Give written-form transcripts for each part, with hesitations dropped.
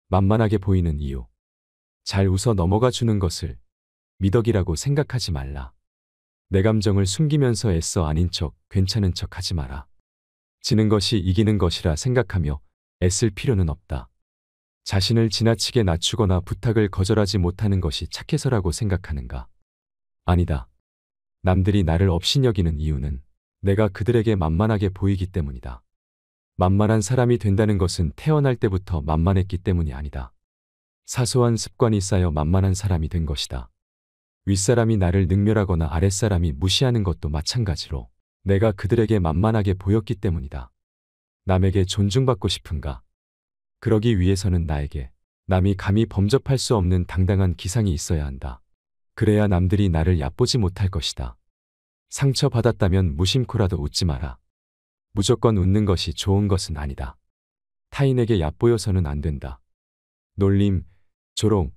만만하게 보이는 이유. 잘 웃어 넘어가 주는 것을 미덕이라고 생각하지 말라. 내 감정을 숨기면서 애써 아닌 척, 괜찮은 척 하지 마라. 지는 것이 이기는 것이라 생각하며 애쓸 필요는 없다. 자신을 지나치게 낮추거나 부탁을 거절하지 못하는 것이 착해서라고 생각하는가? 아니다. 남들이 나를 업신여기는 이유는 내가 그들에게 만만하게 보이기 때문이다. 만만한 사람이 된다는 것은 태어날 때부터 만만했기 때문이 아니다. 사소한 습관이 쌓여 만만한 사람이 된 것이다. 윗사람이 나를 능멸하거나 아랫사람이 무시하는 것도 마찬가지로 내가 그들에게 만만하게 보였기 때문이다. 남에게 존중받고 싶은가? 그러기 위해서는 나에게 남이 감히 범접할 수 없는 당당한 기상이 있어야 한다. 그래야 남들이 나를 얕보지 못할 것이다. 상처받았다면 무심코라도 웃지 마라. 무조건 웃는 것이 좋은 것은 아니다. 타인에게 얕보여서는 안 된다. 놀림, 조롱,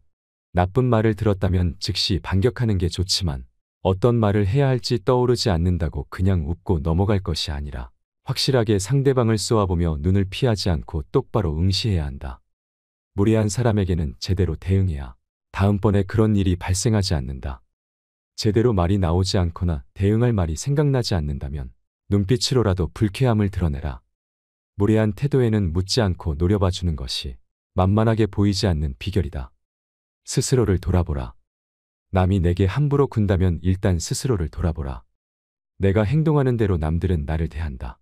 나쁜 말을 들었다면 즉시 반격하는 게 좋지만 어떤 말을 해야 할지 떠오르지 않는다고 그냥 웃고 넘어갈 것이 아니라 확실하게 상대방을 쏘아보며 눈을 피하지 않고 똑바로 응시해야 한다. 무례한 사람에게는 제대로 대응해야 다음번에 그런 일이 발생하지 않는다. 제대로 말이 나오지 않거나 대응할 말이 생각나지 않는다면 눈빛으로라도 불쾌함을 드러내라. 무례한 태도에는 묻지 않고 노려봐주는 것이 만만하게 보이지 않는 비결이다. 스스로를 돌아보라. 남이 내게 함부로 군다면 일단 스스로를 돌아보라. 내가 행동하는 대로 남들은 나를 대한다.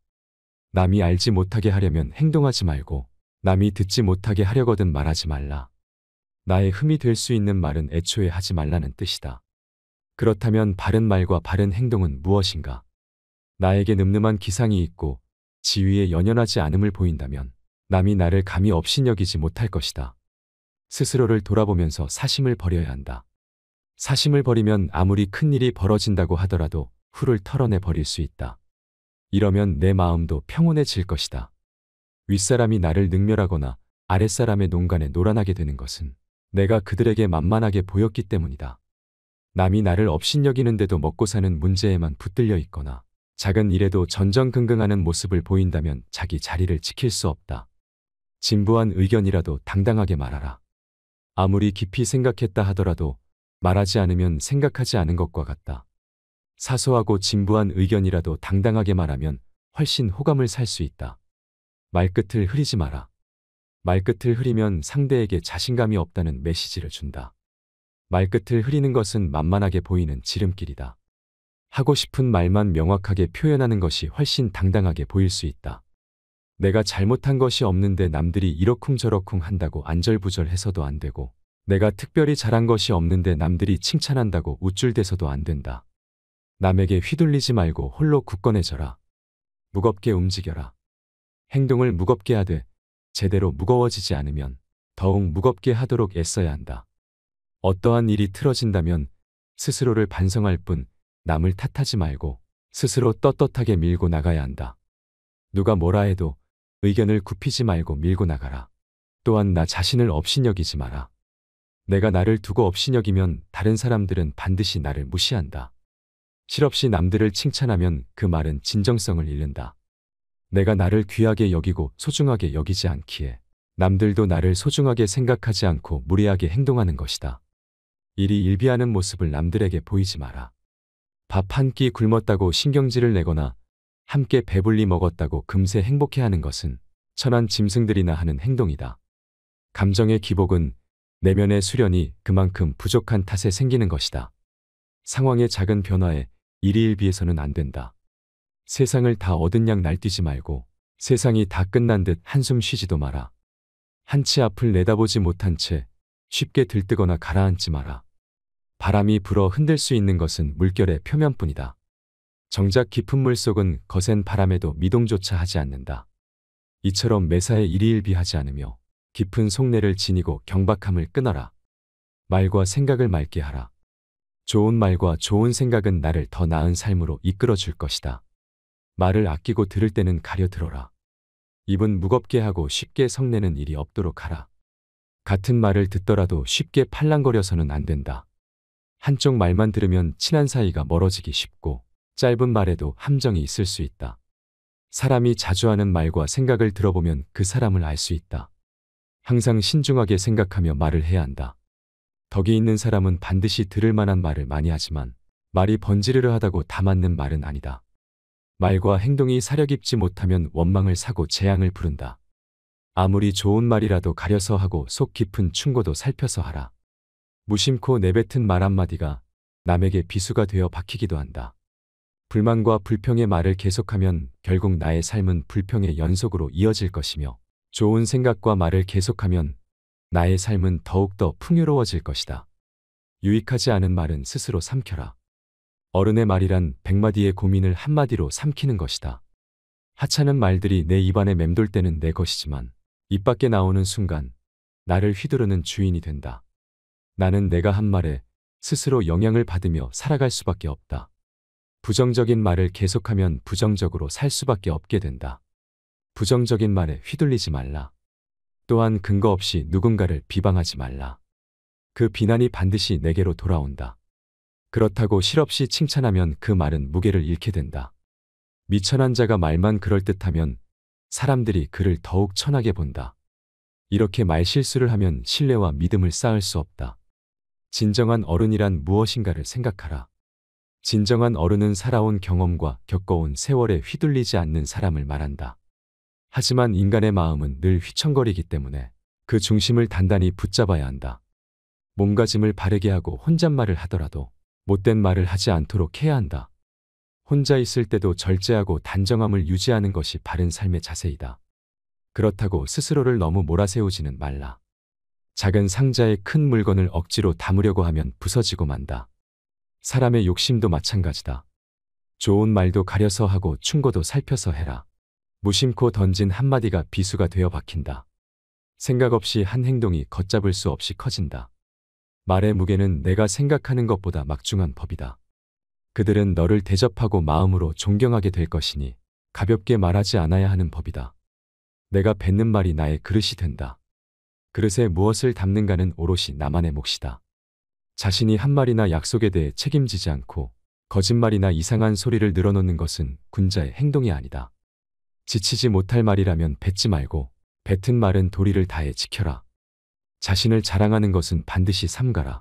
남이 알지 못하게 하려면 행동하지 말고 남이 듣지 못하게 하려거든 말하지 말라. 나의 흠이 될 수 있는 말은 애초에 하지 말라는 뜻이다. 그렇다면 바른 말과 바른 행동은 무엇인가? 나에게 늠름한 기상이 있고 지위에 연연하지 않음을 보인다면 남이 나를 감히 업신여기지 못할 것이다. 스스로를 돌아보면서 사심을 버려야 한다. 사심을 버리면 아무리 큰 일이 벌어진다고 하더라도 후를 털어내 버릴 수 있다. 이러면 내 마음도 평온해질 것이다. 윗사람이 나를 능멸하거나 아랫사람의 농간에 노란하게 되는 것은 내가 그들에게 만만하게 보였기 때문이다. 남이 나를 업신여기는데도 먹고 사는 문제에만 붙들려 있거나 작은 일에도 전전긍긍하는 모습을 보인다면 자기 자리를 지킬 수 없다. 진부한 의견이라도 당당하게 말하라. 아무리 깊이 생각했다 하더라도 말하지 않으면 생각하지 않은 것과 같다. 사소하고 진부한 의견이라도 당당하게 말하면 훨씬 호감을 살 수 있다. 말끝을 흐리지 마라. 말끝을 흐리면 상대에게 자신감이 없다는 메시지를 준다. 말끝을 흐리는 것은 만만하게 보이는 지름길이다. 하고 싶은 말만 명확하게 표현하는 것이 훨씬 당당하게 보일 수 있다. 내가 잘못한 것이 없는데 남들이 이러쿵저러쿵 한다고 안절부절해서도 안 되고 내가 특별히 잘한 것이 없는데 남들이 칭찬한다고 우쭐대서도 안 된다. 남에게 휘둘리지 말고 홀로 굳건해져라. 무겁게 움직여라. 행동을 무겁게 하되 제대로 무거워지지 않으면 더욱 무겁게 하도록 애써야 한다. 어떠한 일이 틀어진다면 스스로를 반성할 뿐 남을 탓하지 말고 스스로 떳떳하게 밀고 나가야 한다. 누가 뭐라 해도 의견을 굽히지 말고 밀고 나가라. 또한 나 자신을 업신여기지 마라. 내가 나를 두고 업신여기면 다른 사람들은 반드시 나를 무시한다. 실없이 남들을 칭찬하면 그 말은 진정성을 잃는다. 내가 나를 귀하게 여기고 소중하게 여기지 않기에 남들도 나를 소중하게 생각하지 않고 무례하게 행동하는 것이다. 일이 일비하는 모습을 남들에게 보이지 마라. 밥 한 끼 굶었다고 신경질을 내거나 함께 배불리 먹었다고 금세 행복해하는 것은 천한 짐승들이나 하는 행동이다. 감정의 기복은 내면의 수련이 그만큼 부족한 탓에 생기는 것이다. 상황의 작은 변화에 일희일비해서는 안 된다. 세상을 다 얻은 양 날뛰지 말고 세상이 다 끝난 듯 한숨 쉬지도 마라. 한치 앞을 내다보지 못한 채 쉽게 들뜨거나 가라앉지 마라. 바람이 불어 흔들 수 있는 것은 물결의 표면뿐이다. 정작 깊은 물속은 거센 바람에도 미동조차 하지 않는다. 이처럼 매사에 일희일비하지 않으며 깊은 속내를 지니고 경박함을 끊어라. 말과 생각을 맑게 하라. 좋은 말과 좋은 생각은 나를 더 나은 삶으로 이끌어 줄 것이다. 말을 아끼고 들을 때는 가려 들어라. 입은 무겁게 하고 쉽게 성내는 일이 없도록 하라. 같은 말을 듣더라도 쉽게 팔랑거려서는 안 된다. 한쪽 말만 들으면 친한 사이가 멀어지기 쉽고 짧은 말에도 함정이 있을 수 있다. 사람이 자주 하는 말과 생각을 들어보면 그 사람을 알 수 있다. 항상 신중하게 생각하며 말을 해야 한다. 덕이 있는 사람은 반드시 들을 만한 말을 많이 하지만 말이 번지르르 하다고 다 맞는 말은 아니다. 말과 행동이 사려 깊지 못하면 원망을 사고 재앙을 부른다. 아무리 좋은 말이라도 가려서 하고 속 깊은 충고도 살펴서 하라. 무심코 내뱉은 말 한마디가 남에게 비수가 되어 박히기도 한다. 불만과 불평의 말을 계속하면 결국 나의 삶은 불평의 연속으로 이어질 것이며 좋은 생각과 말을 계속하면 나의 삶은 더욱더 풍요로워질 것이다. 유익하지 않은 말은 스스로 삼켜라. 어른의 말이란 100마디의 고민을 한마디로 삼키는 것이다. 하찮은 말들이 내 입안에 맴돌 때는 내 것이지만 입 밖에 나오는 순간 나를 휘두르는 주인이 된다. 나는 내가 한 말에 스스로 영향을 받으며 살아갈 수밖에 없다. 부정적인 말을 계속하면 부정적으로 살 수밖에 없게 된다. 부정적인 말에 휘둘리지 말라. 또한 근거 없이 누군가를 비방하지 말라. 그 비난이 반드시 내게로 돌아온다. 그렇다고 실없이 칭찬하면 그 말은 무게를 잃게 된다. 미천한 자가 말만 그럴듯하면 사람들이 그를 더욱 천하게 본다. 이렇게 말실수를 하면 신뢰와 믿음을 쌓을 수 없다. 진정한 어른이란 무엇인가를 생각하라. 진정한 어른은 살아온 경험과 겪어온 세월에 휘둘리지 않는 사람을 말한다. 하지만 인간의 마음은 늘 휘청거리기 때문에 그 중심을 단단히 붙잡아야 한다. 몸가짐을 바르게 하고 혼잣말을 하더라도 못된 말을 하지 않도록 해야 한다. 혼자 있을 때도 절제하고 단정함을 유지하는 것이 바른 삶의 자세이다. 그렇다고 스스로를 너무 몰아세우지는 말라. 작은 상자에 큰 물건을 억지로 담으려고 하면 부서지고 만다. 사람의 욕심도 마찬가지다. 좋은 말도 가려서 하고 충고도 살펴서 해라. 무심코 던진 한마디가 비수가 되어 박힌다. 생각 없이 한 행동이 걷잡을 수 없이 커진다. 말의 무게는 내가 생각하는 것보다 막중한 법이다. 그들은 너를 대접하고 마음으로 존경하게 될 것이니 가볍게 말하지 않아야 하는 법이다. 내가 뱉는 말이 나의 그릇이 된다. 그릇에 무엇을 담는가는 오롯이 나만의 몫이다. 자신이 한 말이나 약속에 대해 책임지지 않고 거짓말이나 이상한 소리를 늘어놓는 것은 군자의 행동이 아니다. 지치지 못할 말이라면 뱉지 말고 뱉은 말은 도리를 다해 지켜라. 자신을 자랑하는 것은 반드시 삼가라.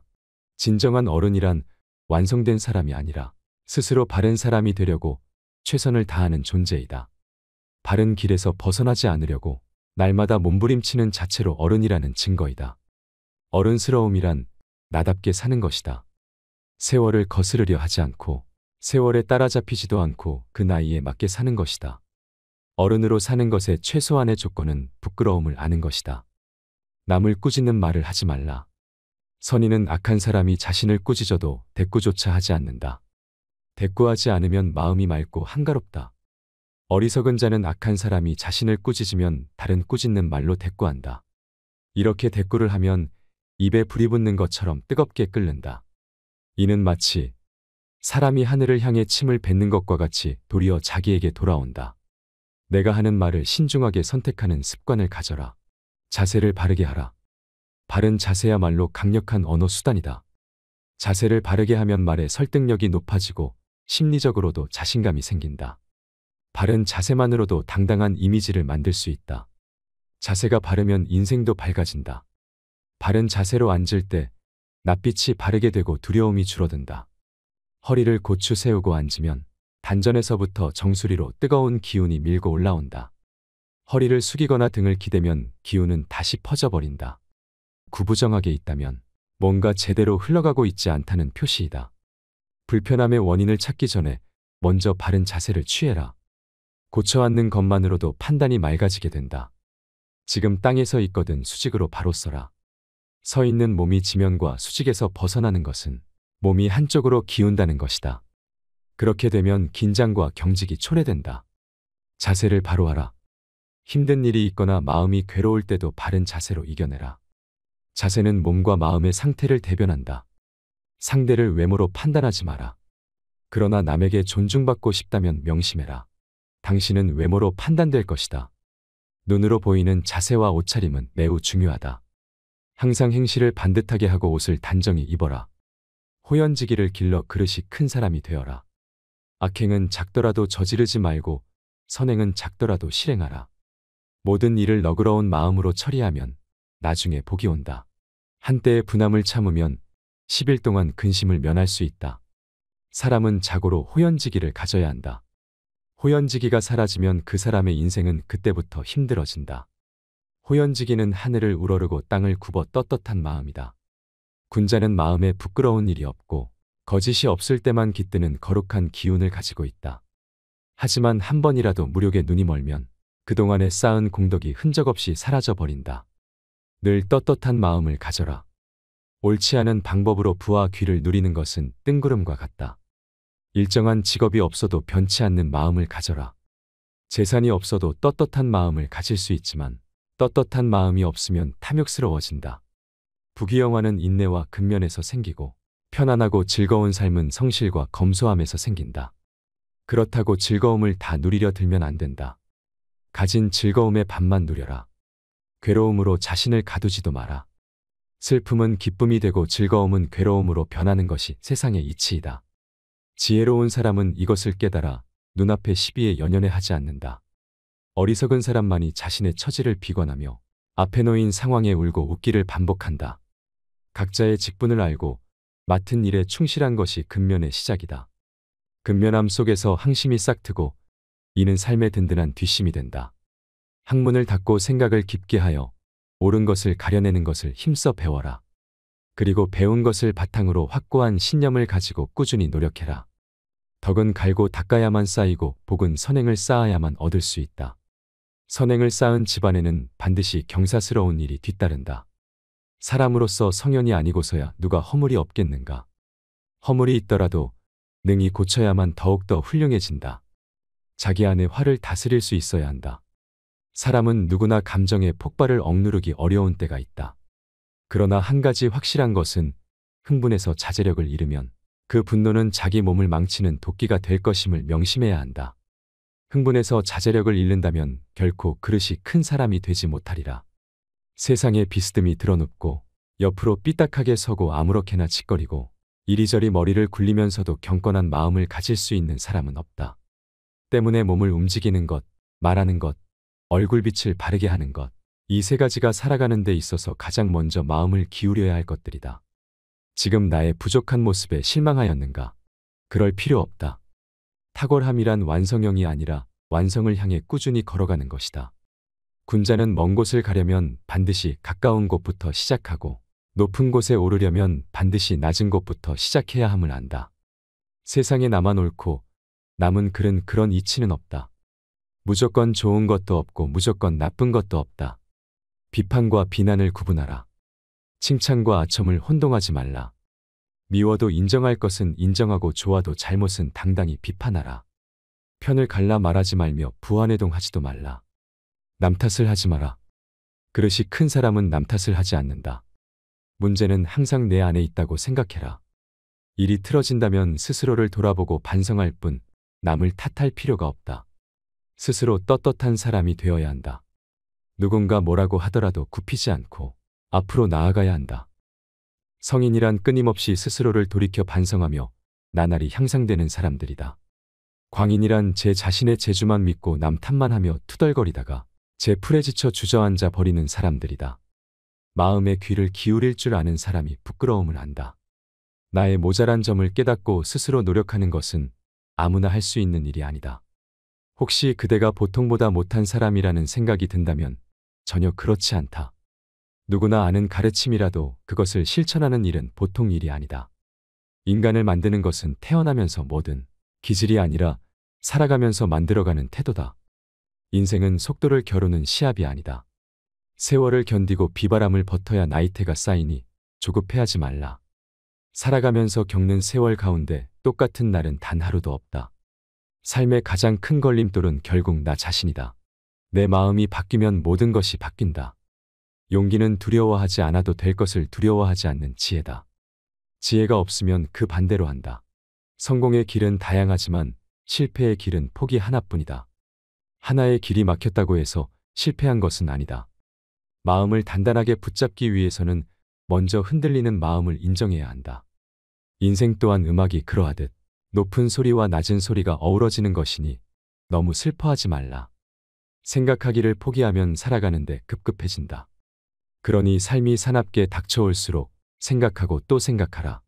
진정한 어른이란 완성된 사람이 아니라 스스로 바른 사람이 되려고 최선을 다하는 존재이다. 바른 길에서 벗어나지 않으려고 날마다 몸부림치는 자체로 어른이라는 증거이다. 어른스러움이란 나답게 사는 것이다. 세월을 거스르려 하지 않고 세월에 따라잡히지도 않고 그 나이에 맞게 사는 것이다. 어른으로 사는 것의 최소한의 조건은 부끄러움을 아는 것이다. 남을 꾸짖는 말을 하지 말라. 선인은 악한 사람이 자신을 꾸짖어도 대꾸조차 하지 않는다. 대꾸하지 않으면 마음이 맑고 한가롭다. 어리석은 자는 악한 사람이 자신을 꾸짖으면 다른 꾸짖는 말로 대꾸한다. 이렇게 대꾸를 하면 입에 불이 붙는 것처럼 뜨겁게 끓는다. 이는 마치 사람이 하늘을 향해 침을 뱉는 것과 같이 도리어 자기에게 돌아온다. 내가 하는 말을 신중하게 선택하는 습관을 가져라. 자세를 바르게 하라. 바른 자세야말로 강력한 언어 수단이다. 자세를 바르게 하면 말의 설득력이 높아지고 심리적으로도 자신감이 생긴다. 바른 자세만으로도 당당한 이미지를 만들 수 있다. 자세가 바르면 인생도 밝아진다. 바른 자세로 앉을 때 낯빛이 바르게 되고 두려움이 줄어든다. 허리를 고추 세우고 앉으면 단전에서부터 정수리로 뜨거운 기운이 밀고 올라온다. 허리를 숙이거나 등을 기대면 기운은 다시 퍼져버린다. 구부정하게 있다면 뭔가 제대로 흘러가고 있지 않다는 표시이다. 불편함의 원인을 찾기 전에 먼저 바른 자세를 취해라. 고쳐 앉는 것만으로도 판단이 맑아지게 된다. 지금 땅에 서 있거든 수직으로 바로 서라. 서 있는 몸이 지면과 수직에서 벗어나는 것은 몸이 한쪽으로 기운다는 것이다. 그렇게 되면 긴장과 경직이 초래된다. 자세를 바로 하라. 힘든 일이 있거나 마음이 괴로울 때도 바른 자세로 이겨내라. 자세는 몸과 마음의 상태를 대변한다. 상대를 외모로 판단하지 마라. 그러나 남에게 존중받고 싶다면 명심해라. 당신은 외모로 판단될 것이다. 눈으로 보이는 자세와 옷차림은 매우 중요하다. 항상 행실을 반듯하게 하고 옷을 단정히 입어라. 호연지기를 길러 그릇이 큰 사람이 되어라. 악행은 작더라도 저지르지 말고 선행은 작더라도 실행하라. 모든 일을 너그러운 마음으로 처리하면 나중에 복이 온다. 한때의 분함을 참으면 10일 동안 근심을 면할 수 있다. 사람은 자고로 호연지기를 가져야 한다. 호연지기가 사라지면 그 사람의 인생은 그때부터 힘들어진다. 호연지기는 하늘을 우러르고 땅을 굽어 떳떳한 마음이다. 군자는 마음에 부끄러운 일이 없고 거짓이 없을 때만 깃드는 거룩한 기운을 가지고 있다. 하지만 한 번이라도 무력에 눈이 멀면 그동안에 쌓은 공덕이 흔적 없이 사라져 버린다. 늘 떳떳한 마음을 가져라. 옳지 않은 방법으로 부와 귀를 누리는 것은 뜬구름과 같다. 일정한 직업이 없어도 변치 않는 마음을 가져라. 재산이 없어도 떳떳한 마음을 가질 수 있지만 떳떳한 마음이 없으면 탐욕스러워진다. 부귀영화는 인내와 근면에서 생기고 편안하고 즐거운 삶은 성실과 검소함에서 생긴다. 그렇다고 즐거움을 다 누리려 들면 안 된다. 가진 즐거움의 반만 누려라. 괴로움으로 자신을 가두지도 마라. 슬픔은 기쁨이 되고 즐거움은 괴로움으로 변하는 것이 세상의 이치이다. 지혜로운 사람은 이것을 깨달아 눈앞의 시비에 연연해 하지 않는다. 어리석은 사람만이 자신의 처지를 비관하며 앞에 놓인 상황에 울고 웃기를 반복한다. 각자의 직분을 알고 맡은 일에 충실한 것이 근면의 시작이다. 근면함 속에서 항심이 싹트고 이는 삶의 든든한 뒷심이 된다. 학문을 닫고 생각을 깊게 하여 옳은 것을 가려내는 것을 힘써 배워라. 그리고 배운 것을 바탕으로 확고한 신념을 가지고 꾸준히 노력해라. 덕은 갈고 닦아야만 쌓이고 복은 선행을 쌓아야만 얻을 수 있다. 선행을 쌓은 집안에는 반드시 경사스러운 일이 뒤따른다. 사람으로서 성현이 아니고서야 누가 허물이 없겠는가. 허물이 있더라도 능히 고쳐야만 더욱더 훌륭해진다. 자기 안의 화를 다스릴 수 있어야 한다. 사람은 누구나 감정의 폭발을 억누르기 어려운 때가 있다. 그러나 한 가지 확실한 것은 흥분해서 자제력을 잃으면 그 분노는 자기 몸을 망치는 도끼가 될 것임을 명심해야 한다. 흥분해서 자제력을 잃는다면 결코 그릇이 큰 사람이 되지 못하리라. 세상에 비스듬히 드러눕고 옆으로 삐딱하게 서고 아무렇게나 짓거리고 이리저리 머리를 굴리면서도 경건한 마음을 가질 수 있는 사람은 없다. 때문에 몸을 움직이는 것, 말하는 것, 얼굴빛을 바르게 하는 것, 이 세 가지가 살아가는 데 있어서 가장 먼저 마음을 기울여야 할 것들이다. 지금 나의 부족한 모습에 실망하였는가? 그럴 필요 없다. 탁월함이란 완성형이 아니라 완성을 향해 꾸준히 걸어가는 것이다. 군자는 먼 곳을 가려면 반드시 가까운 곳부터 시작하고 높은 곳에 오르려면 반드시 낮은 곳부터 시작해야 함을 안다. 세상에 나만 옳고 남은 글은 그런 이치는 없다. 무조건 좋은 것도 없고 무조건 나쁜 것도 없다. 비판과 비난을 구분하라. 칭찬과 아첨을 혼동하지 말라. 미워도 인정할 것은 인정하고 좋아도 잘못은 당당히 비판하라. 편을 갈라 말하지 말며 부안해동하지도 말라. 남 탓을 하지 마라. 그릇이 큰 사람은 남 탓을 하지 않는다. 문제는 항상 내 안에 있다고 생각해라. 일이 틀어진다면 스스로를 돌아보고 반성할 뿐 남을 탓할 필요가 없다. 스스로 떳떳한 사람이 되어야 한다. 누군가 뭐라고 하더라도 굽히지 않고 앞으로 나아가야 한다. 성인이란 끊임없이 스스로를 돌이켜 반성하며 나날이 향상되는 사람들이다. 광인이란 제 자신의 재주만 믿고 남 탓만 하며 투덜거리다가 제 풀에 지쳐 주저앉아 버리는 사람들이다. 마음의 귀를 기울일 줄 아는 사람이 부끄러움을 안다. 나의 모자란 점을 깨닫고 스스로 노력하는 것은 아무나 할 수 있는 일이 아니다. 혹시 그대가 보통보다 못한 사람이라는 생각이 든다면 전혀 그렇지 않다. 누구나 아는 가르침이라도 그것을 실천하는 일은 보통 일이 아니다. 인간을 만드는 것은 태어나면서 뭐든 기질이 아니라 살아가면서 만들어가는 태도다. 인생은 속도를 겨루는 시합이 아니다. 세월을 견디고 비바람을 버텨야 나이테가 쌓이니 조급해하지 말라. 살아가면서 겪는 세월 가운데 똑같은 날은 단 하루도 없다. 삶의 가장 큰 걸림돌은 결국 나 자신이다. 내 마음이 바뀌면 모든 것이 바뀐다. 용기는 두려워하지 않아도 될 것을 두려워하지 않는 지혜다. 지혜가 없으면 그 반대로 한다. 성공의 길은 다양하지만 실패의 길은 폭이 하나뿐이다. 하나의 길이 막혔다고 해서 실패한 것은 아니다. 마음을 단단하게 붙잡기 위해서는 먼저 흔들리는 마음을 인정해야 한다. 인생 또한 음악이 그러하듯 높은 소리와 낮은 소리가 어우러지는 것이니 너무 슬퍼하지 말라. 생각하기를 포기하면 살아가는데 급급해진다. 그러니 삶이 사납게 닥쳐올수록 생각하고 또 생각하라.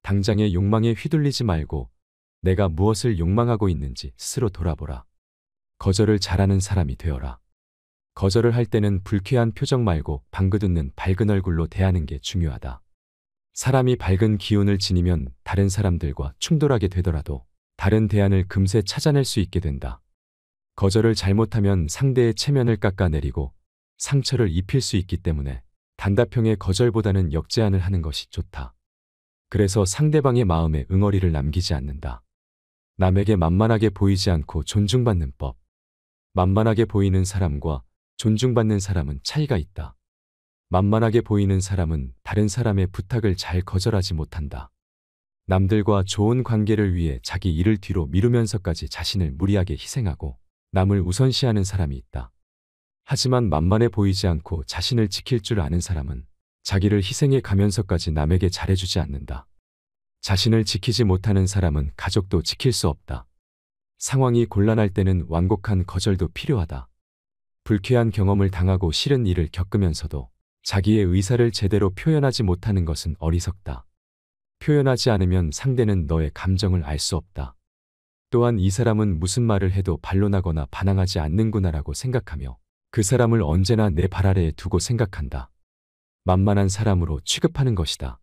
당장의 욕망에 휘둘리지 말고 내가 무엇을 욕망하고 있는지 스스로 돌아보라. 거절을 잘하는 사람이 되어라. 거절을 할 때는 불쾌한 표정 말고 방긋웃는 밝은 얼굴로 대하는 게 중요하다. 사람이 밝은 기운을 지니면 다른 사람들과 충돌하게 되더라도 다른 대안을 금세 찾아낼 수 있게 된다. 거절을 잘못하면 상대의 체면을 깎아내리고 상처를 입힐 수 있기 때문에 단답형의 거절보다는 역제안을 하는 것이 좋다. 그래서 상대방의 마음에 응어리를 남기지 않는다. 남에게 만만하게 보이지 않고 존중받는 법. 만만하게 보이는 사람과 존중받는 사람은 차이가 있다. 만만하게 보이는 사람은 다른 사람의 부탁을 잘 거절하지 못한다. 남들과 좋은 관계를 위해 자기 일을 뒤로 미루면서까지 자신을 무리하게 희생하고 남을 우선시하는 사람이 있다. 하지만 만만해 보이지 않고 자신을 지킬 줄 아는 사람은 자기를 희생해 가면서까지 남에게 잘해주지 않는다. 자신을 지키지 못하는 사람은 가족도 지킬 수 없다. 상황이 곤란할 때는 완곡한 거절도 필요하다. 불쾌한 경험을 당하고 싫은 일을 겪으면서도 자기의 의사를 제대로 표현하지 못하는 것은 어리석다. 표현하지 않으면 상대는 너의 감정을 알 수 없다. 또한 이 사람은 무슨 말을 해도 반론하거나 반항하지 않는구나라고 생각하며 그 사람을 언제나 내 발 아래에 두고 생각한다. 만만한 사람으로 취급하는 것이다.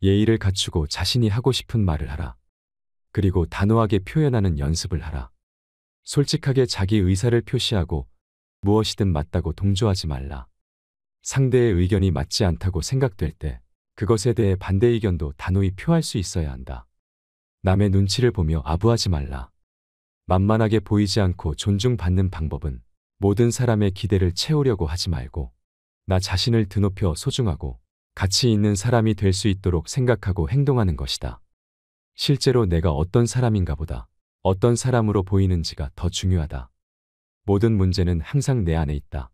예의를 갖추고 자신이 하고 싶은 말을 하라. 그리고 단호하게 표현하는 연습을 하라. 솔직하게 자기 의사를 표시하고 무엇이든 맞다고 동조하지 말라. 상대의 의견이 맞지 않다고 생각될 때 그것에 대해 반대 의견도 단호히 표할 수 있어야 한다. 남의 눈치를 보며 아부하지 말라. 만만하게 보이지 않고 존중받는 방법은 모든 사람의 기대를 채우려고 하지 말고 나 자신을 드높여 소중하고 가치 있는 사람이 될 수 있도록 생각하고 행동하는 것이다. 실제로 내가 어떤 사람인가 보다 어떤 사람으로 보이는지가 더 중요하다. 모든 문제는 항상 내 안에 있다.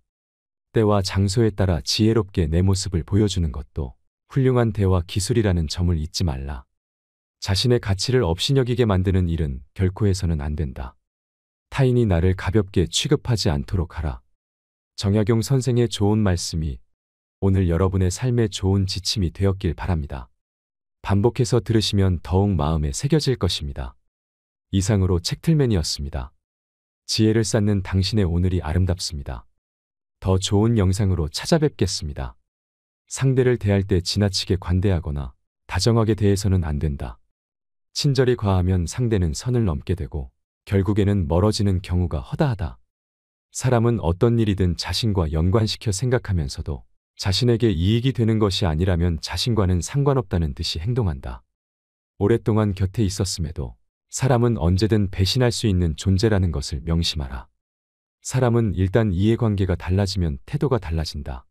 때와 장소에 따라 지혜롭게 내 모습을 보여주는 것도 훌륭한 대화 기술이라는 점을 잊지 말라. 자신의 가치를 업신여기게 만드는 일은 결코 해서는 안 된다. 타인이 나를 가볍게 취급하지 않도록 하라. 정약용 선생의 좋은 말씀이 오늘 여러분의 삶에 좋은 지침이 되었길 바랍니다. 반복해서 들으시면 더욱 마음에 새겨질 것입니다. 이상으로 책틀맨이었습니다. 지혜를 쌓는 당신의 오늘이 아름답습니다. 더 좋은 영상으로 찾아뵙겠습니다. 상대를 대할 때 지나치게 관대하거나 다정하게 대해서는 안 된다. 친절이 과하면 상대는 선을 넘게 되고 결국에는 멀어지는 경우가 허다하다. 사람은 어떤 일이든 자신과 연관시켜 생각하면서도 자신에게 이익이 되는 것이 아니라면 자신과는 상관없다는 듯이 행동한다. 오랫동안 곁에 있었음에도 사람은 언제든 배신할 수 있는 존재라는 것을 명심하라. 사람은 일단 이해관계가 달라지면 태도가 달라진다.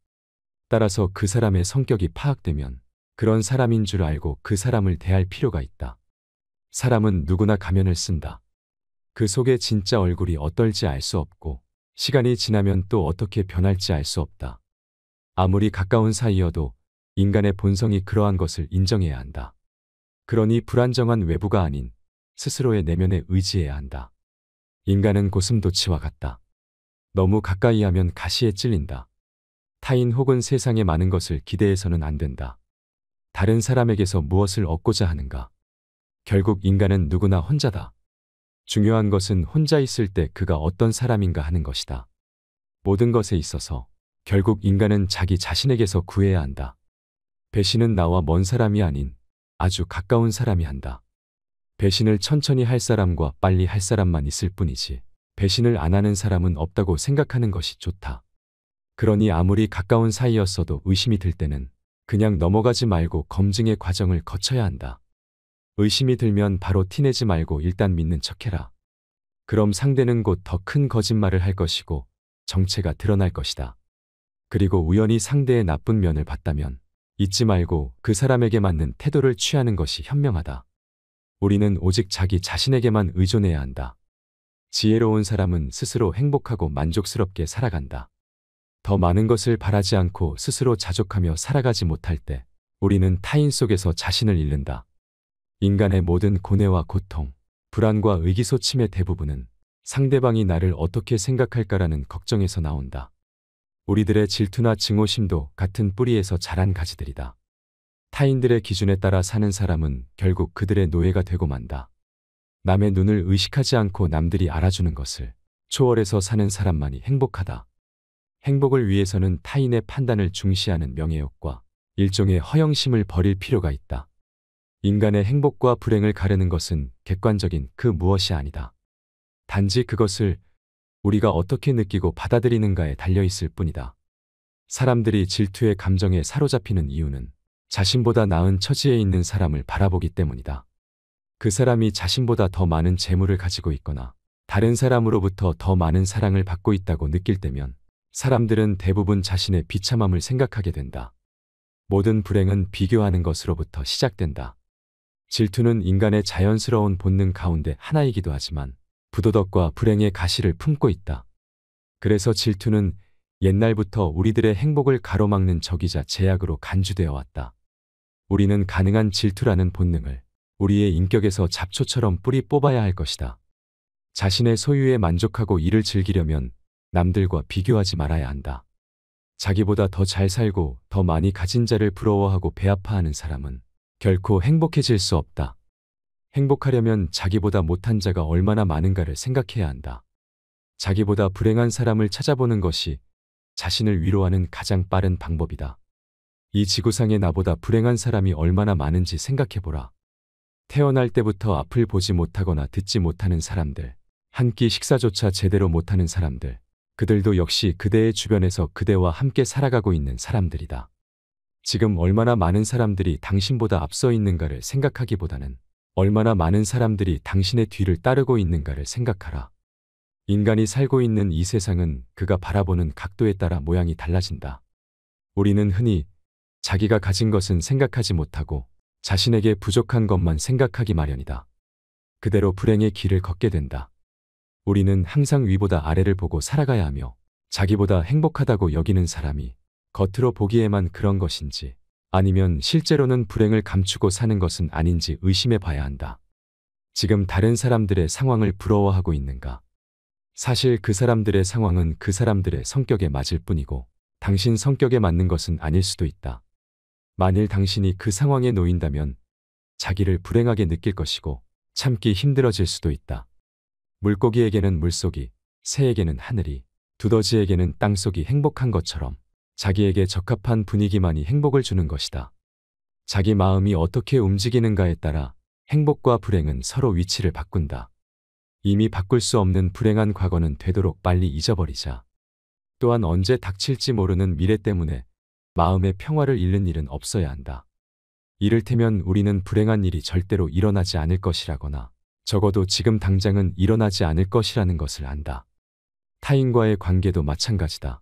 따라서 그 사람의 성격이 파악되면 그런 사람인 줄 알고 그 사람을 대할 필요가 있다. 사람은 누구나 가면을 쓴다. 그 속에 진짜 얼굴이 어떨지 알 수 없고 시간이 지나면 또 어떻게 변할지 알 수 없다. 아무리 가까운 사이여도 인간의 본성이 그러한 것을 인정해야 한다. 그러니 불안정한 외부가 아닌 스스로의 내면에 의지해야 한다. 인간은 고슴도치와 같다. 너무 가까이 하면 가시에 찔린다. 타인 혹은 세상에 많은 것을 기대해서는 안 된다. 다른 사람에게서 무엇을 얻고자 하는가? 결국 인간은 누구나 혼자다. 중요한 것은 혼자 있을 때 그가 어떤 사람인가 하는 것이다. 모든 것에 있어서 결국 인간은 자기 자신에게서 구해야 한다. 배신은 나와 먼 사람이 아닌 아주 가까운 사람이 한다. 배신을 천천히 할 사람과 빨리 할 사람만 있을 뿐이지 배신을 안 하는 사람은 없다고 생각하는 것이 좋다. 그러니 아무리 가까운 사이였어도 의심이 들 때는 그냥 넘어가지 말고 검증의 과정을 거쳐야 한다. 의심이 들면 바로 티내지 말고 일단 믿는 척해라. 그럼 상대는 곧 더 큰 거짓말을 할 것이고 정체가 드러날 것이다. 그리고 우연히 상대의 나쁜 면을 봤다면 잊지 말고 그 사람에게 맞는 태도를 취하는 것이 현명하다. 우리는 오직 자기 자신에게만 의존해야 한다. 지혜로운 사람은 스스로 행복하고 만족스럽게 살아간다. 더 많은 것을 바라지 않고 스스로 자족하며 살아가지 못할 때 우리는 타인 속에서 자신을 잃는다. 인간의 모든 고뇌와 고통, 불안과 의기소침의 대부분은 상대방이 나를 어떻게 생각할까라는 걱정에서 나온다. 우리들의 질투나 증오심도 같은 뿌리에서 자란 가지들이다. 타인들의 기준에 따라 사는 사람은 결국 그들의 노예가 되고 만다. 남의 눈을 의식하지 않고 남들이 알아주는 것을 초월해서 사는 사람만이 행복하다. 행복을 위해서는 타인의 판단을 중시하는 명예욕과 일종의 허영심을 버릴 필요가 있다. 인간의 행복과 불행을 가르는 것은 객관적인 그 무엇이 아니다. 단지 그것을 우리가 어떻게 느끼고 받아들이는가에 달려있을 뿐이다. 사람들이 질투의 감정에 사로잡히는 이유는 자신보다 나은 처지에 있는 사람을 바라보기 때문이다. 그 사람이 자신보다 더 많은 재물을 가지고 있거나 다른 사람으로부터 더 많은 사랑을 받고 있다고 느낄 때면 사람들은 대부분 자신의 비참함을 생각하게 된다. 모든 불행은 비교하는 것으로부터 시작된다. 질투는 인간의 자연스러운 본능 가운데 하나이기도 하지만 부도덕과 불행의 가시를 품고 있다. 그래서 질투는 옛날부터 우리들의 행복을 가로막는 적이자 제약으로 간주되어 왔다. 우리는 가능한 질투라는 본능을 우리의 인격에서 잡초처럼 뿌리 뽑아야 할 것이다. 자신의 소유에 만족하고 이를 즐기려면 남들과 비교하지 말아야 한다. 자기보다 더 잘 살고 더 많이 가진 자를 부러워하고 배아파하는 사람은 결코 행복해질 수 없다. 행복하려면 자기보다 못한 자가 얼마나 많은가를 생각해야 한다. 자기보다 불행한 사람을 찾아보는 것이 자신을 위로하는 가장 빠른 방법이다. 이 지구상에 나보다 불행한 사람이 얼마나 많은지 생각해보라. 태어날 때부터 앞을 보지 못하거나 듣지 못하는 사람들, 한 끼 식사조차 제대로 못하는 사람들, 그들도 역시 그대의 주변에서 그대와 함께 살아가고 있는 사람들이다. 지금 얼마나 많은 사람들이 당신보다 앞서 있는가를 생각하기보다는 얼마나 많은 사람들이 당신의 뒤를 따르고 있는가를 생각하라. 인간이 살고 있는 이 세상은 그가 바라보는 각도에 따라 모양이 달라진다. 우리는 흔히 자기가 가진 것은 생각하지 못하고 자신에게 부족한 것만 생각하기 마련이다. 그대로 불행의 길을 걷게 된다. 우리는 항상 위보다 아래를 보고 살아가야 하며 자기보다 행복하다고 여기는 사람이 겉으로 보기에만 그런 것인지 아니면 실제로는 불행을 감추고 사는 것은 아닌지 의심해 봐야 한다. 지금 다른 사람들의 상황을 부러워하고 있는가? 사실 그 사람들의 상황은 그 사람들의 성격에 맞을 뿐이고 당신 성격에 맞는 것은 아닐 수도 있다. 만일 당신이 그 상황에 놓인다면 자기를 불행하게 느낄 것이고 참기 힘들어질 수도 있다. 물고기에게는 물속이, 새에게는 하늘이, 두더지에게는 땅속이 행복한 것처럼 자기에게 적합한 분위기만이 행복을 주는 것이다. 자기 마음이 어떻게 움직이는가에 따라 행복과 불행은 서로 위치를 바꾼다. 이미 바꿀 수 없는 불행한 과거는 되도록 빨리 잊어버리자. 또한 언제 닥칠지 모르는 미래 때문에 마음의 평화를 잃는 일은 없어야 한다. 이를테면 우리는 불행한 일이 절대로 일어나지 않을 것이라거나 적어도 지금 당장은 일어나지 않을 것이라는 것을 안다. 타인과의 관계도 마찬가지다.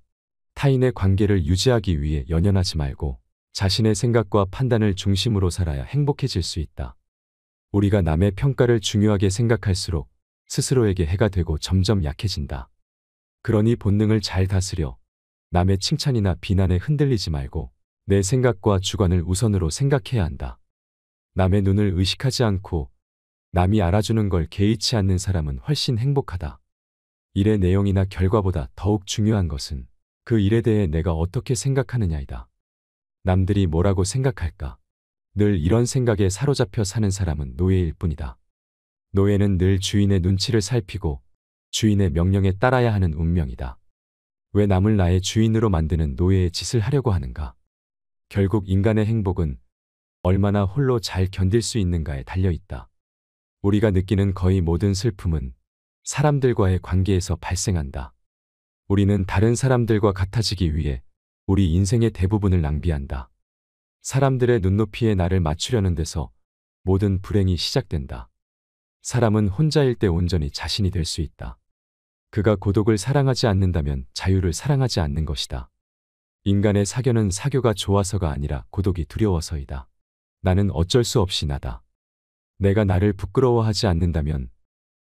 타인의 관계를 유지하기 위해 연연하지 말고 자신의 생각과 판단을 중심으로 살아야 행복해질 수 있다. 우리가 남의 평가를 중요하게 생각할수록 스스로에게 해가 되고 점점 약해진다. 그러니 본능을 잘 다스려 남의 칭찬이나 비난에 흔들리지 말고 내 생각과 주관을 우선으로 생각해야 한다. 남의 눈을 의식하지 않고 남이 알아주는 걸 개의치 않는 사람은 훨씬 행복하다. 일의 내용이나 결과보다 더욱 중요한 것은 그 일에 대해 내가 어떻게 생각하느냐이다. 남들이 뭐라고 생각할까? 늘 이런 생각에 사로잡혀 사는 사람은 노예일 뿐이다. 노예는 늘 주인의 눈치를 살피고 주인의 명령에 따라야 하는 운명이다. 왜 남을 나의 주인으로 만드는 노예의 짓을 하려고 하는가? 결국 인간의 행복은 얼마나 홀로 잘 견딜 수 있는가에 달려있다. 우리가 느끼는 거의 모든 슬픔은 사람들과의 관계에서 발생한다. 우리는 다른 사람들과 같아지기 위해 우리 인생의 대부분을 낭비한다. 사람들의 눈높이에 나를 맞추려는 데서 모든 불행이 시작된다. 사람은 혼자일 때 온전히 자신이 될 수 있다. 그가 고독을 사랑하지 않는다면 자유를 사랑하지 않는 것이다. 인간의 사교는 사교가 좋아서가 아니라 고독이 두려워서이다. 나는 어쩔 수 없이 나다. 내가 나를 부끄러워하지 않는다면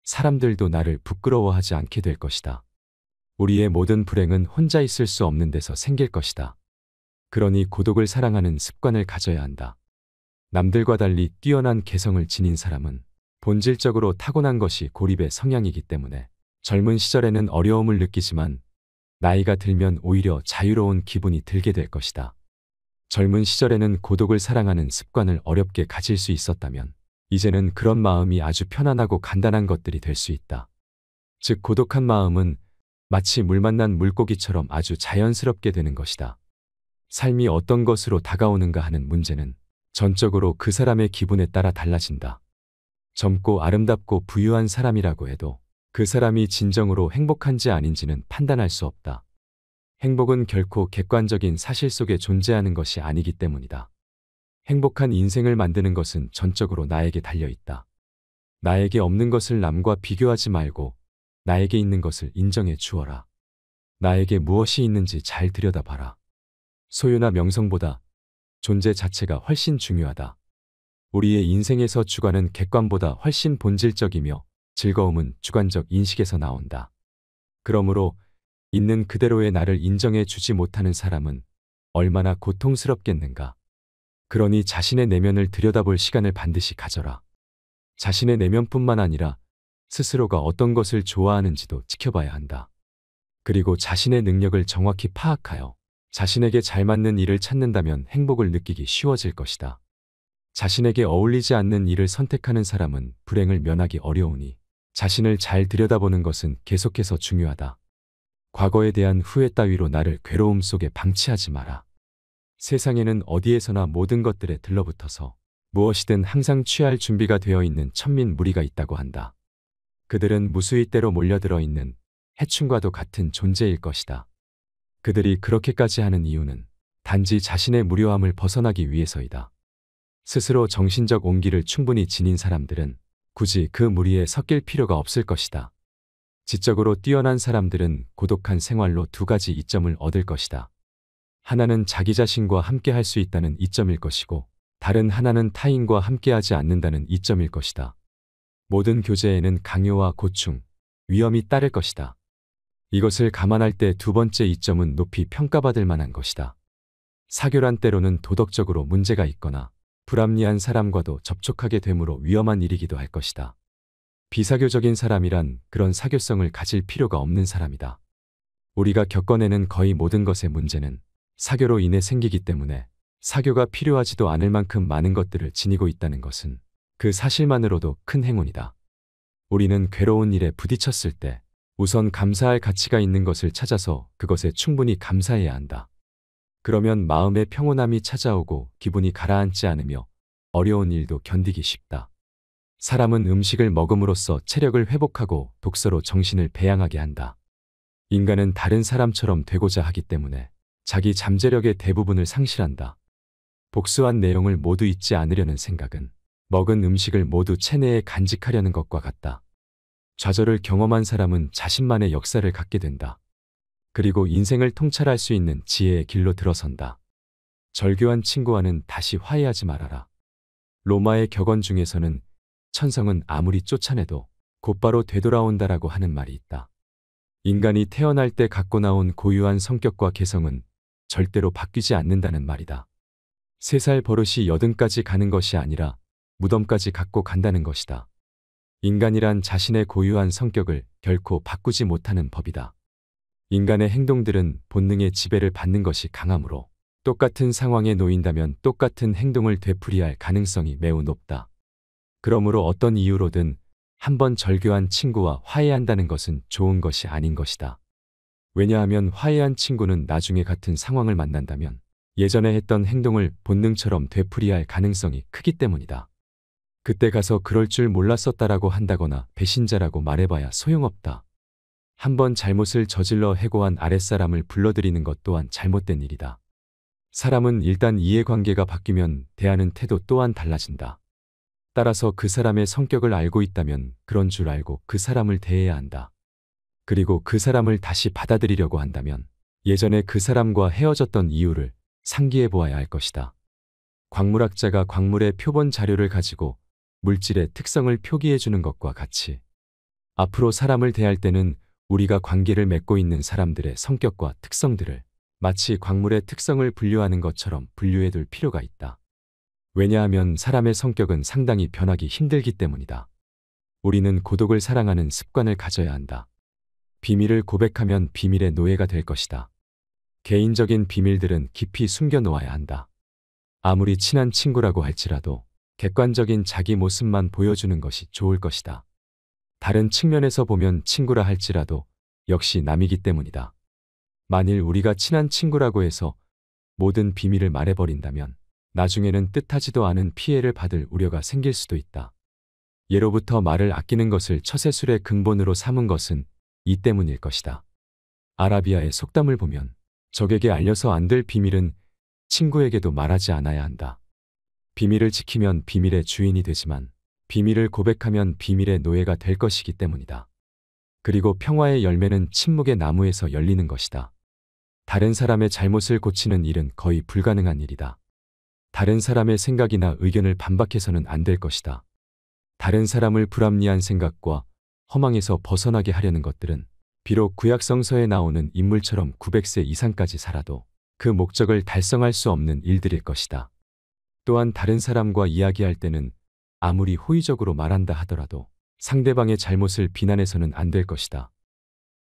사람들도 나를 부끄러워하지 않게 될 것이다. 우리의 모든 불행은 혼자 있을 수 없는 데서 생길 것이다. 그러니 고독을 사랑하는 습관을 가져야 한다. 남들과 달리 뛰어난 개성을 지닌 사람은 본질적으로 타고난 것이 고립의 성향이기 때문에 젊은 시절에는 어려움을 느끼지만 나이가 들면 오히려 자유로운 기분이 들게 될 것이다. 젊은 시절에는 고독을 사랑하는 습관을 어렵게 가질 수 있었다면 이제는 그런 마음이 아주 편안하고 간단한 것들이 될 수 있다. 즉 고독한 마음은 마치 물 만난 물고기처럼 아주 자연스럽게 되는 것이다. 삶이 어떤 것으로 다가오는가 하는 문제는 전적으로 그 사람의 기분에 따라 달라진다. 젊고 아름답고 부유한 사람이라고 해도 그 사람이 진정으로 행복한지 아닌지는 판단할 수 없다. 행복은 결코 객관적인 사실 속에 존재하는 것이 아니기 때문이다. 행복한 인생을 만드는 것은 전적으로 나에게 달려있다. 나에게 없는 것을 남과 비교하지 말고 나에게 있는 것을 인정해 주어라. 나에게 무엇이 있는지 잘 들여다봐라. 소유나 명성보다 존재 자체가 훨씬 중요하다. 우리의 인생에서 주관은 객관보다 훨씬 본질적이며 즐거움은 주관적 인식에서 나온다. 그러므로 있는 그대로의 나를 인정해 주지 못하는 사람은 얼마나 고통스럽겠는가. 그러니 자신의 내면을 들여다볼 시간을 반드시 가져라. 자신의 내면뿐만 아니라 스스로가 어떤 것을 좋아하는지도 지켜봐야 한다. 그리고 자신의 능력을 정확히 파악하여 자신에게 잘 맞는 일을 찾는다면 행복을 느끼기 쉬워질 것이다. 자신에게 어울리지 않는 일을 선택하는 사람은 불행을 면하기 어려우니 자신을 잘 들여다보는 것은 계속해서 중요하다. 과거에 대한 후회 따위로 나를 괴로움 속에 방치하지 마라. 세상에는 어디에서나 모든 것들에 들러붙어서 무엇이든 항상 취할 준비가 되어 있는 천민 무리가 있다고 한다. 그들은 무수히 때로 몰려들어 있는 해충과도 같은 존재일 것이다. 그들이 그렇게까지 하는 이유는 단지 자신의 무료함을 벗어나기 위해서이다. 스스로 정신적 온기를 충분히 지닌 사람들은 굳이 그 무리에 섞일 필요가 없을 것이다. 지적으로 뛰어난 사람들은 고독한 생활로 두 가지 이점을 얻을 것이다. 하나는 자기 자신과 함께 할 수 있다는 이점일 것이고 다른 하나는 타인과 함께하지 않는다는 이점일 것이다. 모든 교제에는 강요와 고충, 위험이 따를 것이다. 이것을 감안할 때 두 번째 이점은 높이 평가받을 만한 것이다. 사교란 때로는 도덕적으로 문제가 있거나 불합리한 사람과도 접촉하게 되므로 위험한 일이기도 할 것이다. 비사교적인 사람이란 그런 사교성을 가질 필요가 없는 사람이다. 우리가 겪어내는 거의 모든 것의 문제는 사교로 인해 생기기 때문에 사교가 필요하지도 않을 만큼 많은 것들을 지니고 있다는 것은 그 사실만으로도 큰 행운이다. 우리는 괴로운 일에 부딪혔을 때 우선 감사할 가치가 있는 것을 찾아서 그것에 충분히 감사해야 한다. 그러면 마음의 평온함이 찾아오고 기분이 가라앉지 않으며 어려운 일도 견디기 쉽다. 사람은 음식을 먹음으로써 체력을 회복하고 독서로 정신을 배양하게 한다. 인간은 다른 사람처럼 되고자 하기 때문에 자기 잠재력의 대부분을 상실한다. 복수한 내용을 모두 잊지 않으려는 생각은 먹은 음식을 모두 체내에 간직하려는 것과 같다. 좌절을 경험한 사람은 자신만의 역사를 갖게 된다. 그리고 인생을 통찰할 수 있는 지혜의 길로 들어선다. 절교한 친구와는 다시 화해하지 말아라. 로마의 격언 중에서는 천성은 아무리 쫓아내도 곧바로 되돌아온다라고 하는 말이 있다. 인간이 태어날 때 갖고 나온 고유한 성격과 개성은 절대로 바뀌지 않는다는 말이다. 3살 버릇이 80까지 가는 것이 아니라 무덤까지 갖고 간다는 것이다. 인간이란 자신의 고유한 성격을 결코 바꾸지 못하는 법이다. 인간의 행동들은 본능의 지배를 받는 것이 강하므로 똑같은 상황에 놓인다면 똑같은 행동을 되풀이할 가능성이 매우 높다. 그러므로 어떤 이유로든 한번 절교한 친구와 화해한다는 것은 좋은 것이 아닌 것이다. 왜냐하면 화해한 친구는 나중에 같은 상황을 만난다면 예전에 했던 행동을 본능처럼 되풀이할 가능성이 크기 때문이다. 그때 가서 그럴 줄 몰랐었다라고 한다거나 배신자라고 말해봐야 소용없다. 한번 잘못을 저질러 해고한 아랫사람을 불러들이는 것 또한 잘못된 일이다. 사람은 일단 이해관계가 바뀌면 대하는 태도 또한 달라진다. 따라서 그 사람의 성격을 알고 있다면 그런 줄 알고 그 사람을 대해야 한다. 그리고 그 사람을 다시 받아들이려고 한다면 예전에 그 사람과 헤어졌던 이유를 상기해 보아야 할 것이다. 광물학자가 광물의 표본 자료를 가지고 물질의 특성을 표기해 주는 것과 같이 앞으로 사람을 대할 때는 우리가 관계를 맺고 있는 사람들의 성격과 특성들을 마치 광물의 특성을 분류하는 것처럼 분류해 둘 필요가 있다. 왜냐하면 사람의 성격은 상당히 변하기 힘들기 때문이다. 우리는 고독을 사랑하는 습관을 가져야 한다. 비밀을 고백하면 비밀의 노예가 될 것이다. 개인적인 비밀들은 깊이 숨겨놓아야 한다. 아무리 친한 친구라고 할지라도 객관적인 자기 모습만 보여주는 것이 좋을 것이다. 다른 측면에서 보면 친구라 할지라도 역시 남이기 때문이다. 만일 우리가 친한 친구라고 해서 모든 비밀을 말해버린다면 나중에는 뜻하지도 않은 피해를 받을 우려가 생길 수도 있다. 예로부터 말을 아끼는 것을 처세술의 근본으로 삼은 것은 이 때문일 것이다. 아라비아의 속담을 보면 적에게 알려서 안 될 비밀은 친구에게도 말하지 않아야 한다. 비밀을 지키면 비밀의 주인이 되지만 비밀을 고백하면 비밀의 노예가 될 것이기 때문이다. 그리고 평화의 열매는 침묵의 나무에서 열리는 것이다. 다른 사람의 잘못을 고치는 일은 거의 불가능한 일이다. 다른 사람의 생각이나 의견을 반박해서는 안 될 것이다. 다른 사람을 불합리한 생각과 허망에서 벗어나게 하려는 것들은 비록 구약성서에 나오는 인물처럼 900세 이상까지 살아도 그 목적을 달성할 수 없는 일들일 것이다. 또한 다른 사람과 이야기할 때는 아무리 호의적으로 말한다 하더라도 상대방의 잘못을 비난해서는 안 될 것이다.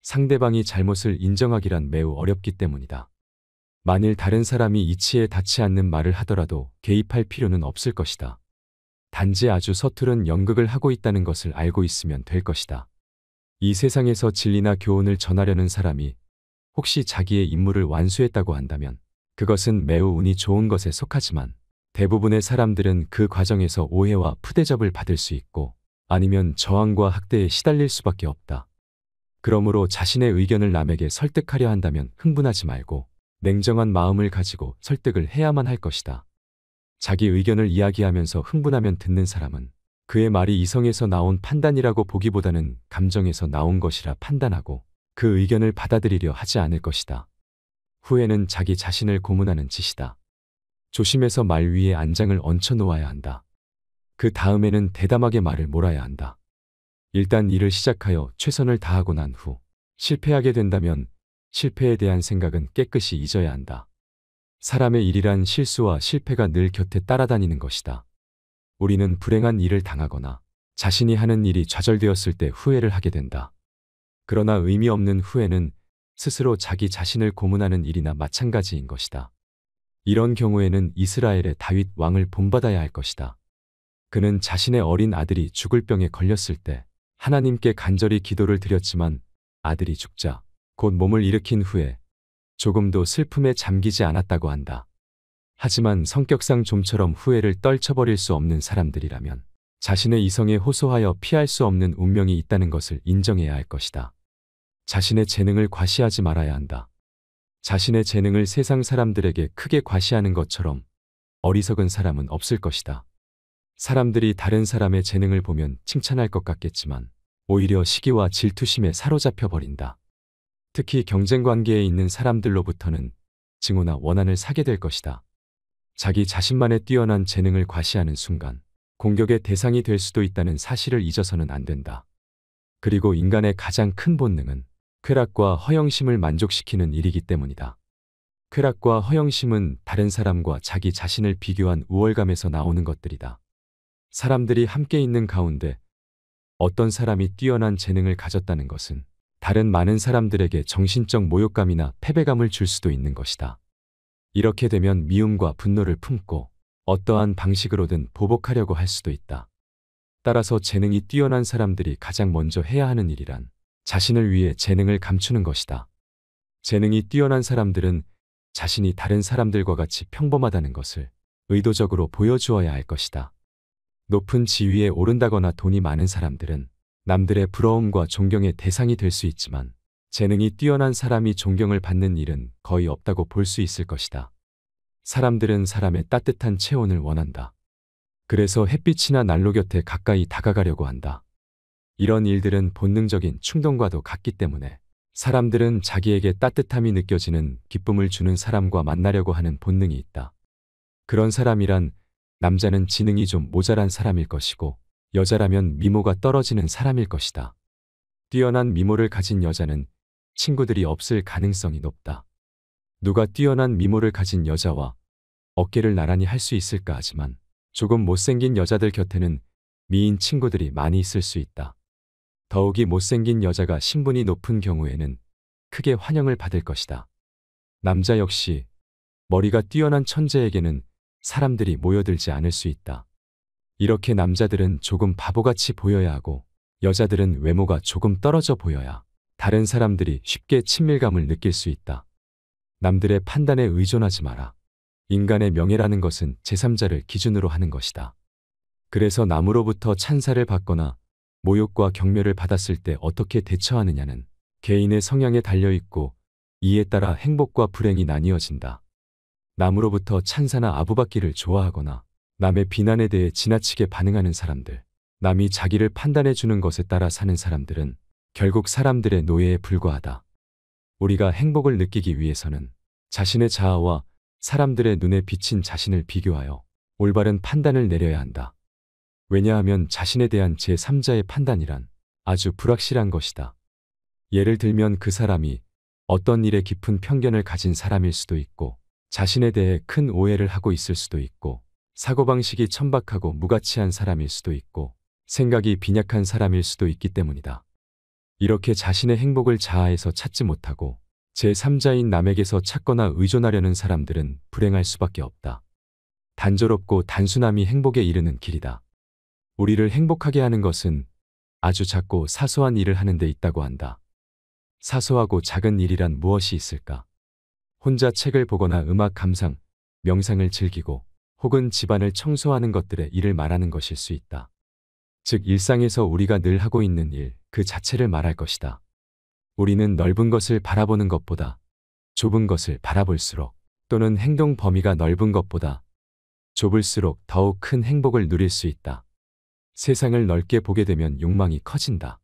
상대방이 잘못을 인정하기란 매우 어렵기 때문이다. 만일 다른 사람이 이치에 닿지 않는 말을 하더라도 개입할 필요는 없을 것이다. 단지 아주 서투른 연극을 하고 있다는 것을 알고 있으면 될 것이다. 이 세상에서 진리나 교훈을 전하려는 사람이 혹시 자기의 임무를 완수했다고 한다면 그것은 매우 운이 좋은 것에 속하지만 대부분의 사람들은 그 과정에서 오해와 푸대접을 받을 수 있고 아니면 저항과 학대에 시달릴 수밖에 없다. 그러므로 자신의 의견을 남에게 설득하려 한다면 흥분하지 말고 냉정한 마음을 가지고 설득을 해야만 할 것이다. 자기 의견을 이야기하면서 흥분하면 듣는 사람은 그의 말이 이성에서 나온 판단이라고 보기보다는 감정에서 나온 것이라 판단하고 그 의견을 받아들이려 하지 않을 것이다. 후회는 자기 자신을 고문하는 짓이다. 조심해서 말 위에 안장을 얹혀 놓아야 한다. 그 다음에는 대담하게 말을 몰아야 한다. 일단 일을 시작하여 최선을 다하고 난 후 실패하게 된다면 실패에 대한 생각은 깨끗이 잊어야 한다. 사람의 일이란 실수와 실패가 늘 곁에 따라다니는 것이다. 우리는 불행한 일을 당하거나 자신이 하는 일이 좌절되었을 때 후회를 하게 된다. 그러나 의미 없는 후회는 스스로 자기 자신을 고문하는 일이나 마찬가지인 것이다. 이런 경우에는 이스라엘의 다윗 왕을 본받아야 할 것이다. 그는 자신의 어린 아들이 죽을 병에 걸렸을 때 하나님께 간절히 기도를 드렸지만 아들이 죽자 곧 몸을 일으킨 후에 조금도 슬픔에 잠기지 않았다고 한다. 하지만 성격상 좀처럼 후회를 떨쳐버릴 수 없는 사람들이라면 자신의 이성에 호소하여 피할 수 없는 운명이 있다는 것을 인정해야 할 것이다. 자신의 재능을 과시하지 말아야 한다. 자신의 재능을 세상 사람들에게 크게 과시하는 것처럼 어리석은 사람은 없을 것이다. 사람들이 다른 사람의 재능을 보면 칭찬할 것 같겠지만 오히려 시기와 질투심에 사로잡혀 버린다. 특히 경쟁 관계에 있는 사람들로부터는 증오나 원한을 사게 될 것이다. 자기 자신만의 뛰어난 재능을 과시하는 순간 공격의 대상이 될 수도 있다는 사실을 잊어서는 안 된다. 그리고 인간의 가장 큰 본능은 쾌락과 허영심을 만족시키는 일이기 때문이다. 쾌락과 허영심은 다른 사람과 자기 자신을 비교한 우월감에서 나오는 것들이다. 사람들이 함께 있는 가운데 어떤 사람이 뛰어난 재능을 가졌다는 것은 다른 많은 사람들에게 정신적 모욕감이나 패배감을 줄 수도 있는 것이다. 이렇게 되면 미움과 분노를 품고 어떠한 방식으로든 보복하려고 할 수도 있다. 따라서 재능이 뛰어난 사람들이 가장 먼저 해야 하는 일이란 자신을 위해 재능을 감추는 것이다. 재능이 뛰어난 사람들은 자신이 다른 사람들과 같이 평범하다는 것을 의도적으로 보여주어야 할 것이다. 높은 지위에 오른다거나 돈이 많은 사람들은 남들의 부러움과 존경의 대상이 될 수 있지만 재능이 뛰어난 사람이 존경을 받는 일은 거의 없다고 볼 수 있을 것이다. 사람들은 사람의 따뜻한 체온을 원한다. 그래서 햇빛이나 난로 곁에 가까이 다가가려고 한다. 이런 일들은 본능적인 충동과도 같기 때문에 사람들은 자기에게 따뜻함이 느껴지는 기쁨을 주는 사람과 만나려고 하는 본능이 있다. 그런 사람이란 남자는 지능이 좀 모자란 사람일 것이고 여자라면 미모가 떨어지는 사람일 것이다. 뛰어난 미모를 가진 여자는 친구들이 없을 가능성이 높다. 누가 뛰어난 미모를 가진 여자와 어깨를 나란히 할 수 있을까 하지만 조금 못생긴 여자들 곁에는 미인 친구들이 많이 있을 수 있다. 더욱이 못생긴 여자가 신분이 높은 경우에는 크게 환영을 받을 것이다. 남자 역시 머리가 뛰어난 천재에게는 사람들이 모여들지 않을 수 있다. 이렇게 남자들은 조금 바보같이 보여야 하고 여자들은 외모가 조금 떨어져 보여야 다른 사람들이 쉽게 친밀감을 느낄 수 있다. 남들의 판단에 의존하지 마라. 인간의 명예라는 것은 제3자를 기준으로 하는 것이다. 그래서 남으로부터 찬사를 받거나 모욕과 경멸을 받았을 때 어떻게 대처하느냐는 개인의 성향에 달려있고 이에 따라 행복과 불행이 나뉘어진다. 남으로부터 찬사나 아부받기를 좋아하거나 남의 비난에 대해 지나치게 반응하는 사람들, 남이 자기를 판단해 주는 것에 따라 사는 사람들은 결국 사람들의 노예에 불과하다. 우리가 행복을 느끼기 위해서는 자신의 자아와 사람들의 눈에 비친 자신을 비교하여 올바른 판단을 내려야 한다. 왜냐하면 자신에 대한 제3자의 판단이란 아주 불확실한 것이다. 예를 들면 그 사람이 어떤 일에 깊은 편견을 가진 사람일 수도 있고 자신에 대해 큰 오해를 하고 있을 수도 있고 사고방식이 천박하고 무가치한 사람일 수도 있고 생각이 빈약한 사람일 수도 있기 때문이다. 이렇게 자신의 행복을 자아에서 찾지 못하고 제3자인 남에게서 찾거나 의존하려는 사람들은 불행할 수밖에 없다. 단조롭고 단순함이 행복에 이르는 길이다. 우리를 행복하게 하는 것은 아주 작고 사소한 일을 하는 데 있다고 한다. 사소하고 작은 일이란 무엇이 있을까? 혼자 책을 보거나 음악 감상, 명상을 즐기고 혹은 집안을 청소하는 것들의 일을 말하는 것일 수 있다. 즉 일상에서 우리가 늘 하고 있는 일 그 자체를 말할 것이다. 우리는 넓은 것을 바라보는 것보다 좁은 것을 바라볼수록 또는 행동 범위가 넓은 것보다 좁을수록 더욱 큰 행복을 누릴 수 있다. 세상을 넓게 보게 되면 욕망이 커진다.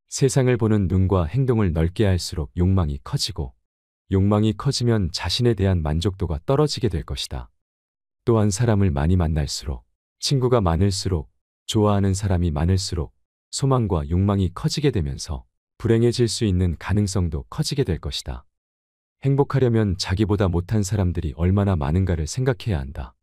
세상을 보는 눈과 행동을 넓게 할수록 욕망이 커지고 욕망이 커지면 자신에 대한 만족도가 떨어지게 될 것이다. 또한 사람을 많이 만날수록 친구가 많을수록 좋아하는 사람이 많을수록 소망과 욕망이 커지게 되면서 불행해질 수 있는 가능성도 커지게 될 것이다. 행복하려면 자기보다 못한 사람들이 얼마나 많은가를 생각해야 한다.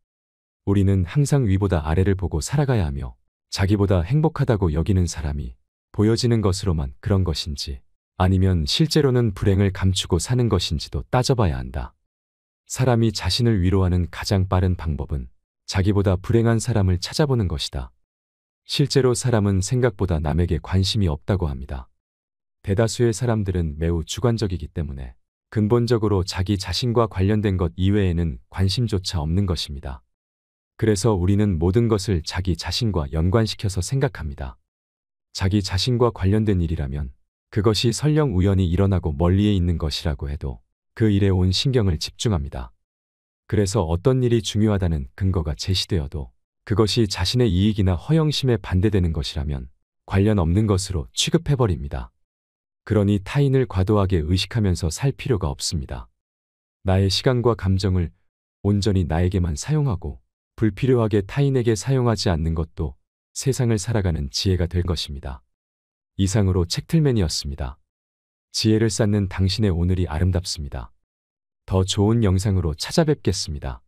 우리는 항상 위보다 아래를 보고 살아가야 하며 자기보다 행복하다고 여기는 사람이 보여지는 것으로만 그런 것인지 아니면 실제로는 불행을 감추고 사는 것인지도 따져봐야 한다. 사람이 자신을 위로하는 가장 빠른 방법은 자기보다 불행한 사람을 찾아보는 것이다. 실제로 사람은 생각보다 남에게 관심이 없다고 합니다. 대다수의 사람들은 매우 주관적이기 때문에 근본적으로 자기 자신과 관련된 것 이외에는 관심조차 없는 것입니다. 그래서 우리는 모든 것을 자기 자신과 연관시켜서 생각합니다. 자기 자신과 관련된 일이라면 그것이 설령 우연히 일어나고 멀리에 있는 것이라고 해도 그 일에 온 신경을 집중합니다. 그래서 어떤 일이 중요하다는 근거가 제시되어도 그것이 자신의 이익이나 허영심에 반대되는 것이라면 관련 없는 것으로 취급해버립니다. 그러니 타인을 과도하게 의식하면서 살 필요가 없습니다. 나의 시간과 감정을 온전히 나에게만 사용하고 불필요하게 타인에게 사용하지 않는 것도 세상을 살아가는 지혜가 될 것입니다. 이상으로 책틀맨이었습니다. 지혜를 쌓는 당신의 오늘이 아름답습니다. 더 좋은 영상으로 찾아뵙겠습니다.